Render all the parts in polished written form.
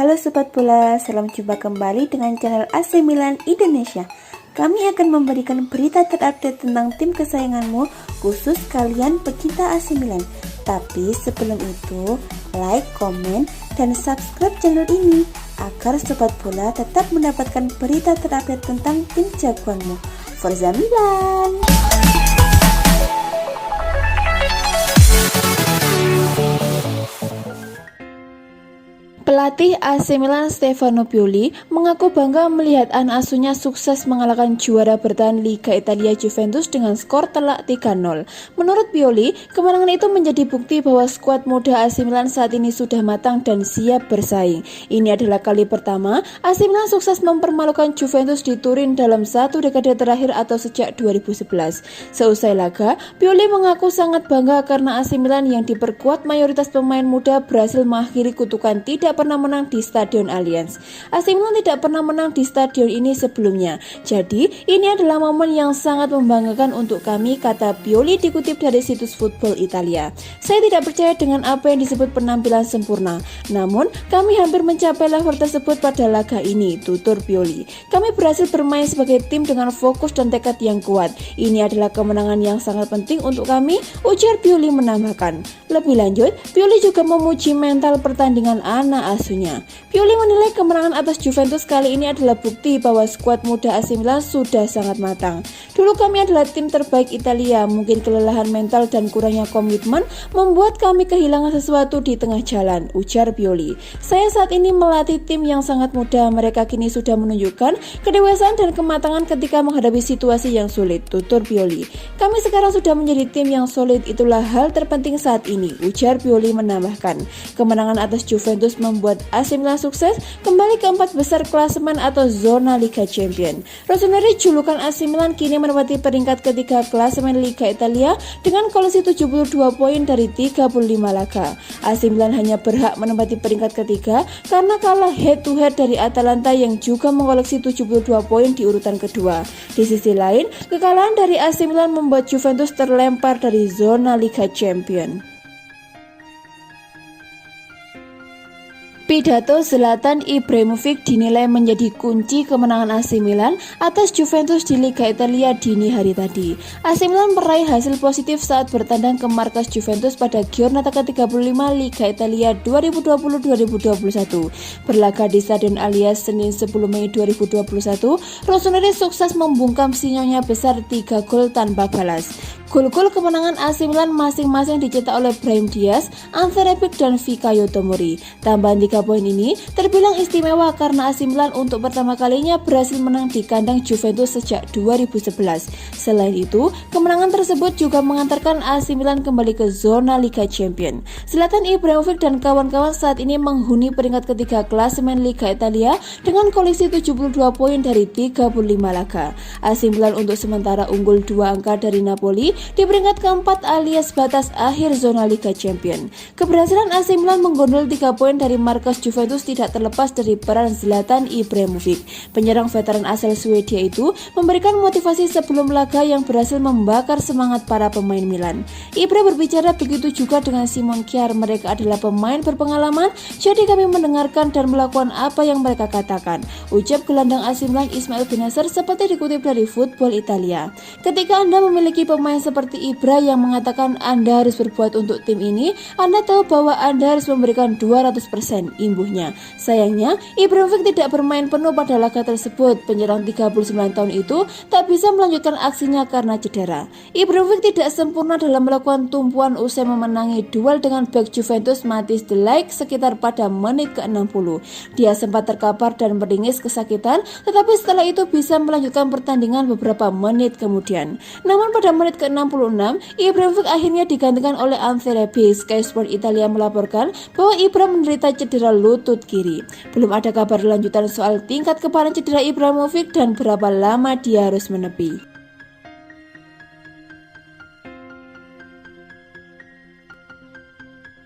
Halo Sobat Bola, salam jumpa kembali dengan channel AC Milan Indonesia. Kami akan memberikan berita terupdate tentang tim kesayanganmu, khusus kalian pecinta AC Milan. Tapi sebelum itu, like, komen, dan subscribe channel ini agar Sobat Bola tetap mendapatkan berita terupdate tentang tim jagoanmu. Forza Milan! Pelatih AC Milan Stefano Pioli mengaku bangga melihat anak asuhnya sukses mengalahkan juara bertahan Liga Italia Juventus dengan skor telak 3-0. Menurut Pioli, kemenangan itu menjadi bukti bahwa skuad muda AC Milan saat ini sudah matang dan siap bersaing. Ini adalah kali pertama AC Milan sukses mempermalukan Juventus di Turin dalam satu dekade terakhir atau sejak 2011. Seusai laga, Pioli mengaku sangat bangga karena AC Milan yang diperkuat mayoritas pemain muda berhasil mengakhiri kutukan tidak pernah menang di Stadion Allianz. AC Milan tidak pernah menang di stadion ini sebelumnya. Jadi, ini adalah momen yang sangat membanggakan untuk kami, kata Pioli dikutip dari situs Football Italia. Saya tidak percaya dengan apa yang disebut penampilan sempurna. Namun, kami hampir mencapai level tersebut pada laga ini, tutur Pioli. Kami berhasil bermain sebagai tim dengan fokus dan tekad yang kuat. Ini adalah kemenangan yang sangat penting untuk kami, ujar Pioli menambahkan. Lebih lanjut, Pioli juga memuji mental pertandingan anak asuhnya. Pioli menilai kemenangan atas Juventus kali ini adalah bukti bahwa skuad muda AC Milan sudah sangat matang. Dulu kami adalah tim terbaik Italia, mungkin kelelahan mental dan kurangnya komitmen membuat kami kehilangan sesuatu di tengah jalan, ujar Pioli. Saya saat ini melatih tim yang sangat muda, mereka kini sudah menunjukkan kedewasaan dan kematangan ketika menghadapi situasi yang sulit, tutur Pioli. Kami sekarang sudah menjadi tim yang solid, itulah hal terpenting saat ini, ujar Pioli menambahkan. Kemenangan atas Juventus membuat AC Milan sukses kembali ke 4 besar klasemen atau zona Liga Champion. Rossoneri julukan AC Milan kini menempati peringkat ketiga klasemen Liga Italia dengan koleksi 72 poin dari 35 laga. AC Milan hanya berhak menempati peringkat ketiga karena kalah head to head dari Atalanta yang juga mengoleksi 72 poin di urutan kedua. Di sisi lain, kekalahan dari AC Milan membuat Juventus terlempar dari zona Liga Champion. Pidato Zlatan Ibrahimovic dinilai menjadi kunci kemenangan AC Milan atas Juventus di Liga Italia dini hari tadi. AC Milan meraih hasil positif saat bertandang ke markas Juventus pada Giornata ke-35 Liga Italia 2020-2021. Berlaga di Stadion Allianz Senin 10 Mei 2021, Rossoneri sukses membungkam sinyonya besar 3 gol tanpa balas. Gol-gol kemenangan AC Milan masing-masing dicetak oleh Brahim Diaz, Ante Rebic, dan Fikayo Tomori. Tambahan 3 poin ini terbilang istimewa karena AC Milan untuk pertama kalinya berhasil menang di kandang Juventus sejak 2011. Selain itu, kemenangan tersebut juga mengantarkan AC Milan kembali ke zona Liga Champion. Zlatan Ibrahimovic dan kawan-kawan saat ini menghuni peringkat ketiga klasemen Liga Italia dengan koleksi 72 poin dari 35 laga. AC Milan untuk sementara unggul 2 angka dari Napoli di peringkat keempat alias batas akhir zona Liga Champion. Keberhasilan AC Milan menggondol 3 poin dari markas Juventus tidak terlepas dari peran Zlatan Ibrahimovic. Penyerang veteran asal Swedia itu memberikan motivasi sebelum laga yang berhasil membakar semangat para pemain Milan. Ibra berbicara begitu juga dengan Simon Kjaer, mereka adalah pemain berpengalaman, jadi kami mendengarkan dan melakukan apa yang mereka katakan, ucap gelandang AC Milan Ismail Bennacer seperti dikutip dari Football Italia. Ketika Anda memiliki pemain seperti Ibra yang mengatakan Anda harus berbuat untuk tim ini, Anda tahu bahwa Anda harus memberikan 200%, imbuhnya. Sayangnya, Ibrahimovic tidak bermain penuh pada laga tersebut. Penyerang 39 tahun itu tak bisa melanjutkan aksinya karena cedera. Ibrahimovic tidak sempurna dalam melakukan tumpuan usai memenangi duel dengan bek Juventus Matthijs de Ligt sekitar pada menit ke-60. Dia sempat terkapar dan meringis kesakitan, tetapi setelah itu bisa melanjutkan pertandingan beberapa menit kemudian. Namun pada menit ke-66, Ibrahimovic akhirnya digantikan oleh Ante Rebic. Sky Sport Italia melaporkan bahwa Ibra menderita cedera lutut kiri. Belum ada kabar lanjutan soal tingkat keparaan cedera Ibrahimovic dan berapa lama dia harus menepi.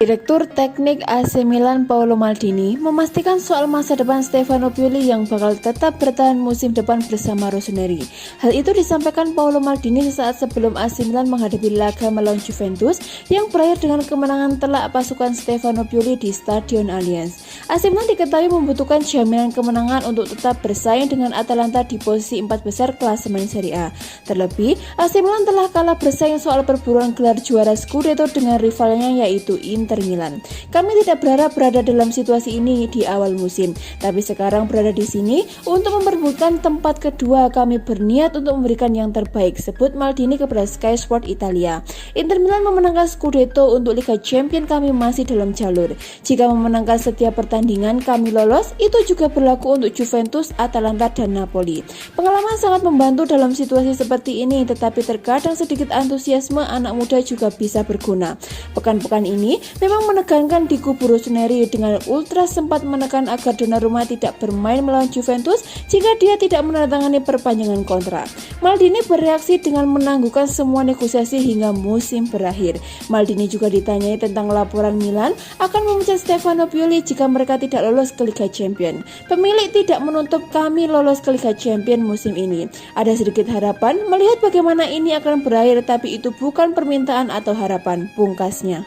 Direktur Teknik AC Milan Paolo Maldini memastikan soal masa depan Stefano Pioli yang bakal tetap bertahan musim depan bersama Rossoneri. Hal itu disampaikan Paolo Maldini sesaat sebelum AC Milan menghadapi laga melawan Juventus yang berakhir dengan kemenangan telak pasukan Stefano Pioli di Stadion Allianz. AC Milan diketahui membutuhkan jaminan kemenangan untuk tetap bersaing dengan Atalanta di posisi 4 besar klasemen Serie A. Terlebih, AC Milan telah kalah bersaing soal perburuan gelar juara Scudetto dengan rivalnya yaitu Inter Milan. Kami tidak berharap berada dalam situasi ini di awal musim, tapi sekarang berada di sini untuk memperebutkan tempat kedua. Kami berniat untuk memberikan yang terbaik, sebut Maldini kepada Sky Sport Italia. Inter Milan memenangkan Scudetto, untuk Liga Champions kami masih dalam jalur. Jika memenangkan setiap pertandingan kami lolos, itu juga berlaku untuk Juventus, Atalanta, dan Napoli. Pengalaman sangat membantu dalam situasi seperti ini, tetapi terkadang sedikit antusiasme anak muda juga bisa berguna. Pekan-pekan ini memang menegangkan di kubu Rossoneri, dengan Ultras sempat menekan agar Donnarumma tidak bermain melawan Juventus jika dia tidak menandatangani perpanjangan kontrak. Maldini bereaksi dengan menangguhkan semua negosiasi hingga musim berakhir. Maldini juga ditanyai tentang laporan Milan akan memecat Stefano Pioli jika mereka tidak lolos ke Liga Champions. Pemilik tidak menutup kami lolos ke Liga Champions musim ini. Ada sedikit harapan melihat bagaimana ini akan berakhir, tapi itu bukan permintaan atau harapan, pungkasnya.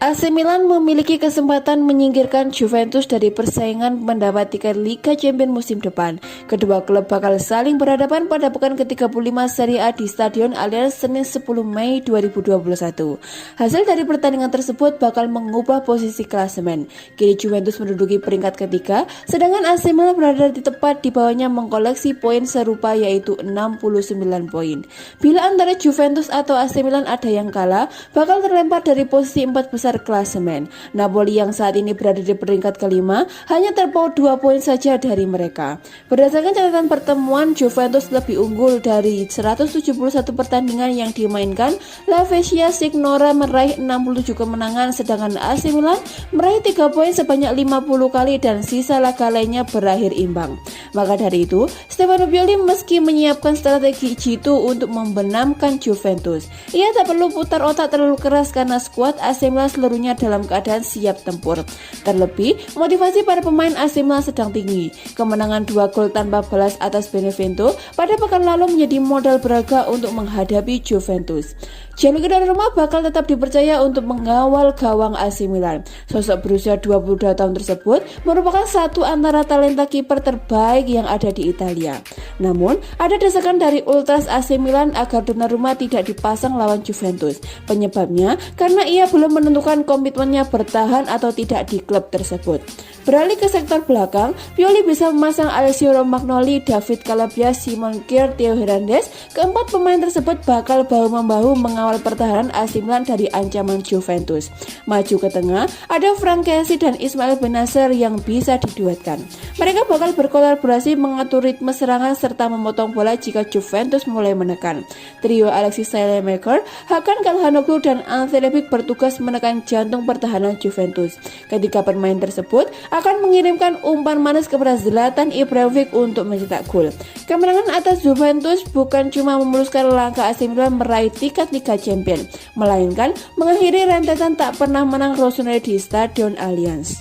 AC Milan memiliki kesempatan menyingkirkan Juventus dari persaingan mendapat tiket Liga Champions musim depan. Kedua klub bakal saling berhadapan pada pekan ke-35 Serie A di Stadion Allianz Senin 10 Mei 2021. Hasil dari pertandingan tersebut bakal mengubah posisi klasemen. Kini Juventus menduduki peringkat ketiga, sedangkan AC Milan berada di tepat di bawahnya mengkoleksi poin serupa yaitu 69 poin. Bila antara Juventus atau AC Milan ada yang kalah, bakal terlempar dari posisi 4 besar klasemen. Napoli yang saat ini berada di peringkat kelima hanya terpaut 2 poin saja dari mereka. Berdasarkan catatan pertemuan, Juventus lebih unggul dari 171 pertandingan yang dimainkan. La Spezia Signora meraih 67 kemenangan, sedangkan AC Milan meraih 3 poin sebanyak 50 kali dan sisa laga lainnya berakhir imbang. Maka dari itu, Stefano Pioli meski menyiapkan strategi jitu untuk membenamkan Juventus, ia tak perlu putar otak terlalu keras karena skuad AC Milan seluruhnya dalam keadaan siap tempur. Terlebih, motivasi para pemain AC Milan sedang tinggi. Kemenangan 2 gol tanpa balas atas Benevento pada pekan lalu menjadi modal berharga untuk menghadapi Juventus. Gianluigi Donnarumma bakal tetap dipercaya untuk mengawal gawang AC Milan. Sosok berusia 22 tahun tersebut merupakan satu antara talenta kiper terbaik yang ada di Italia. Namun, ada desakan dari Ultras AC Milan agar Donnarumma tidak dipasang lawan Juventus. Penyebabnya karena ia belum menentukan komitmennya bertahan atau tidak di klub tersebut. Beralih ke sektor belakang, Pioli bisa memasang Alessio Romagnoli, David Calabria, Simon Kjaer, Theo Hernandez. Keempat pemain tersebut bakal bahu-membahu mengawal pertahanan AC Milan dari ancaman Juventus. Maju ke tengah, ada Franck Kessie dan Ismail Bennacer yang bisa diduetkan. Mereka bakal berkolaborasi mengatur ritme serangan serta memotong bola jika Juventus mulai menekan. Trio Alexis Saelemaekers, Hakan Calhanoglu, dan Ante Rebic bertugas menekan jantung pertahanan Juventus. Ketiga pemain tersebut akan mengirimkan umpan manis kepada Zlatan Ibrahimovic untuk mencetak gol. Kemenangan atas Juventus bukan cuma memuluskan langkah AC Milan meraih tiket Liga Champions, melainkan mengakhiri rentetan tak pernah menang Rossoneri di Stadion Allianz.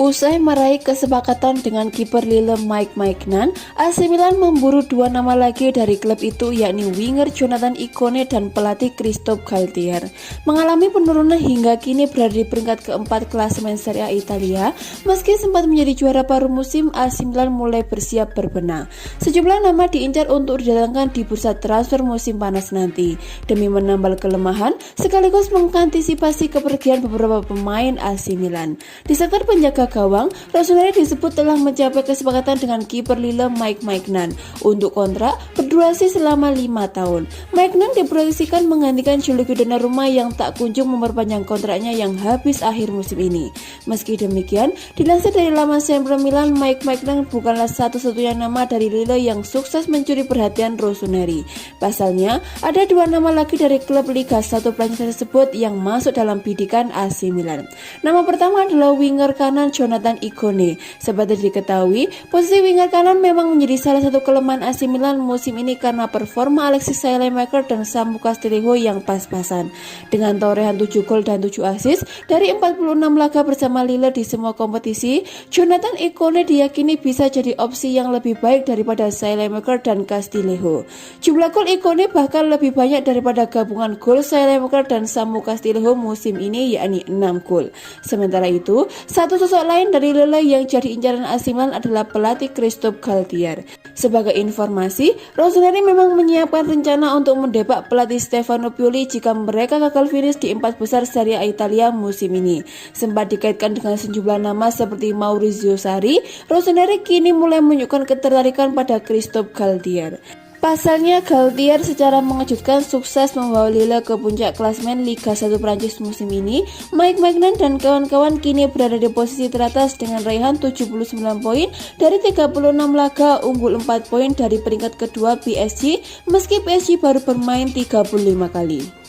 Usai meraih kesepakatan dengan kiper Lille Mike Maignan, AC Milan memburu 2 nama lagi dari klub itu, yakni winger Jonathan Ikone dan pelatih Christophe Galtier. Mengalami penurunan hingga kini berada di peringkat keempat klasemen Serie A Italia. Meski sempat menjadi juara paruh musim, AC Milan mulai bersiap berbenah. Sejumlah nama diincar untuk didatangkan di bursa transfer musim panas nanti, demi menambal kelemahan sekaligus mengantisipasi kepergian beberapa pemain AC Milan. Di sektor penjaga gawang, Rossoneri disebut telah mencapai kesepakatan dengan kiper Lille Mike Maignan untuk kontrak berdurasi selama 5 tahun. Maignan diproyeksikan menggantikan Gianluigi Donnarumma yang tak kunjung memperpanjang kontraknya yang habis akhir musim ini. Meski demikian, dilansir dari laman Sempre Milan, Mike Maignan bukanlah satu-satunya nama dari Lille yang sukses mencuri perhatian Rossoneri. Pasalnya, ada 2 nama lagi dari klub Liga 1 Prancis tersebut yang masuk dalam bidikan AC Milan. Nama pertama adalah winger kanan Jonathan Ikone. Seperti diketahui, posisi winger kanan memang menjadi salah satu kelemahan AC Milan musim ini karena performa Alexis Saelemaekers dan Samu Castillejo yang pas-pasan. Dengan torehan 7 gol dan 7 assist dari 46 laga bersama Lille di semua kompetisi, Jonathan Ikone diyakini bisa jadi opsi yang lebih baik daripada Saelemaekers dan Castillejo. Jumlah gol Ikone bahkan lebih banyak daripada gabungan gol Saelemaekers dan Samu Castillejo musim ini, yakni 6 gol. Sementara itu, satu sosok lain dari Lille yang jadi incaran AC Milan adalah pelatih Christophe Galtier. Sebagai informasi, Rossoneri memang menyiapkan rencana untuk mendepak pelatih Stefano Pioli jika mereka gagal finish di 4 besar Serie A Italia musim ini. Sempat dikaitkan dengan sejumlah nama seperti Maurizio Sarri, Rossoneri kini mulai menunjukkan ketertarikan pada Christophe Galtier. Pasalnya, Galtier secara mengejutkan sukses membawa Lille ke puncak klasemen Liga 1 Prancis musim ini. Mike Maignan dan kawan-kawan kini berada di posisi teratas dengan raihan 79 poin dari 36 laga, unggul 4 poin dari peringkat kedua PSG, meski PSG baru bermain 35 kali.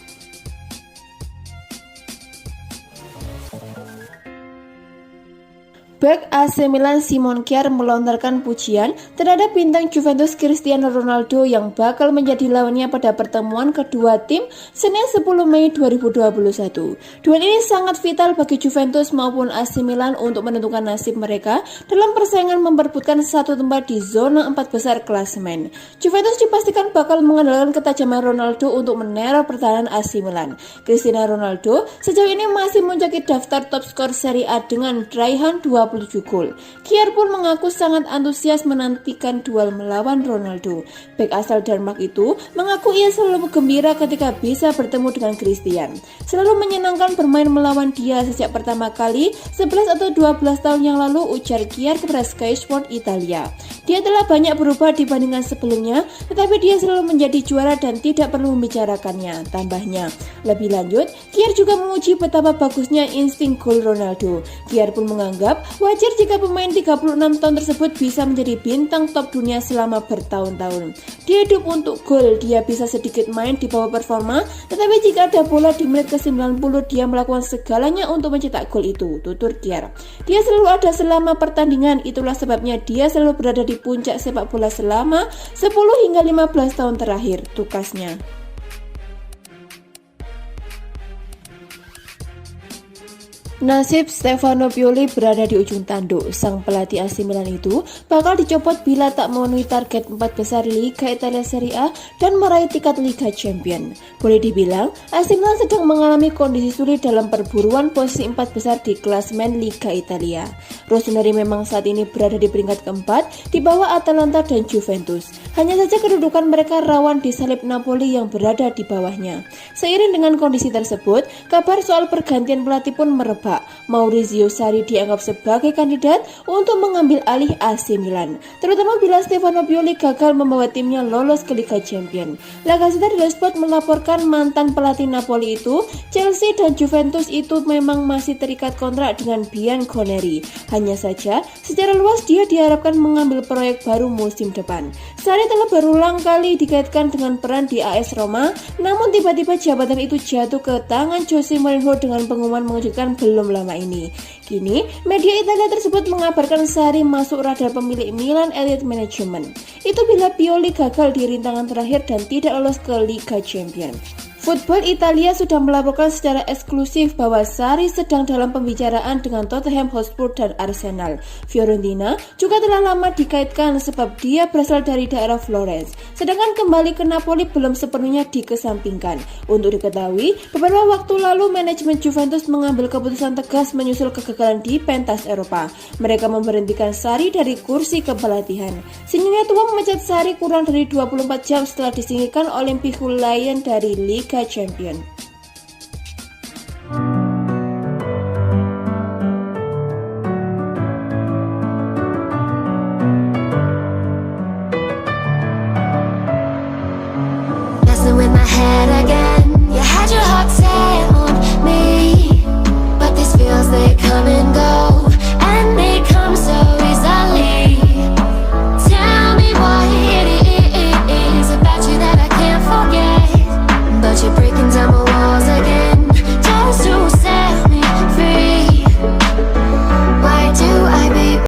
Bek AC Milan Simon Kjaer melontarkan pujian terhadap bintang Juventus Cristiano Ronaldo yang bakal menjadi lawannya pada pertemuan kedua tim Senin 10 Mei 2021. Duel ini sangat vital bagi Juventus maupun AC Milan untuk menentukan nasib mereka dalam persaingan memperebutkan satu tempat di zona 4 besar klasemen. Juventus dipastikan bakal mengandalkan ketajaman Ronaldo untuk meneror pertahanan AC Milan. Cristiano Ronaldo sejauh ini masih menjadi daftar top skor Serie A dengan raihan 27 gol. Kjaer pun mengaku sangat antusias menantikan duel melawan Ronaldo. Bek asal Denmark itu mengaku ia selalu gembira ketika bisa bertemu dengan Christian. Selalu menyenangkan bermain melawan dia sejak pertama kali 11 atau 12 tahun yang lalu, ujar Kjaer kepada Sky Sport Italia. Dia telah banyak berubah dibandingkan sebelumnya, tetapi dia selalu menjadi juara dan tidak perlu membicarakannya, tambahnya. Lebih lanjut, Kjaer juga memuji betapa bagusnya insting gol Ronaldo. Kjaer pun menganggap wajar jika pemain 36 tahun tersebut bisa menjadi bintang top dunia selama bertahun-tahun. Dia hidup untuk gol, dia bisa sedikit main di bawah performa, tetapi jika ada bola di menit ke-90 dia melakukan segalanya untuk mencetak gol itu, tutur Kjaer. Dia selalu ada selama pertandingan, itulah sebabnya dia selalu berada di puncak sepak bola selama 10 hingga 15 tahun terakhir, tukasnya. Nasib Stefano Pioli berada di ujung tanduk. Sang pelatih AC Milan itu bakal dicopot bila tak memenuhi target 4 besar Liga Italia Serie A dan meraih tiket Liga Champion. Boleh dibilang, AC Milan sedang mengalami kondisi sulit dalam perburuan posisi 4 besar di klasemen Liga Italia. Rossoneri memang saat ini berada di peringkat keempat di bawah Atalanta dan Juventus. Hanya saja kedudukan mereka rawan disalip Napoli yang berada di bawahnya. Seiring dengan kondisi tersebut, kabar soal pergantian pelatih pun merebak. Maurizio Sarri dianggap sebagai kandidat untuk mengambil alih AC Milan, terutama bila Stefano Pioli gagal membawa timnya lolos ke Liga Champion. La Gazzetta dello Sport melaporkan mantan pelatih Napoli itu, Chelsea dan Juventus itu memang masih terikat kontrak dengan Bianconeri. Hanya saja, secara luas dia diharapkan mengambil proyek baru musim depan. Sarri telah berulang kali dikaitkan dengan peran di AS Roma, namun tiba-tiba jabatan itu jatuh ke tangan Jose Mourinho dengan pengumuman mengejutkan belum lama ini. Kini, media Italia tersebut mengabarkan Sarri masuk radar pemilik Milan Elite Management. Itu bila Pioli gagal di rintangan terakhir dan tidak lolos ke Liga Champions. Football Italia sudah melaporkan secara eksklusif bahwa Sarri sedang dalam pembicaraan dengan Tottenham Hotspur dan Arsenal. Fiorentina juga telah lama dikaitkan sebab dia berasal dari daerah Florence. Sedangkan kembali ke Napoli belum sepenuhnya dikesampingkan. Untuk diketahui, beberapa waktu lalu manajemen Juventus mengambil keputusan tegas menyusul kegagalan di pentas Eropa. Mereka memberhentikan Sarri dari kursi kepelatihan. Senyumnya tua memecat Sarri kurang dari 24 jam setelah disingkirkan Olympique Lyon dari Liga Champion.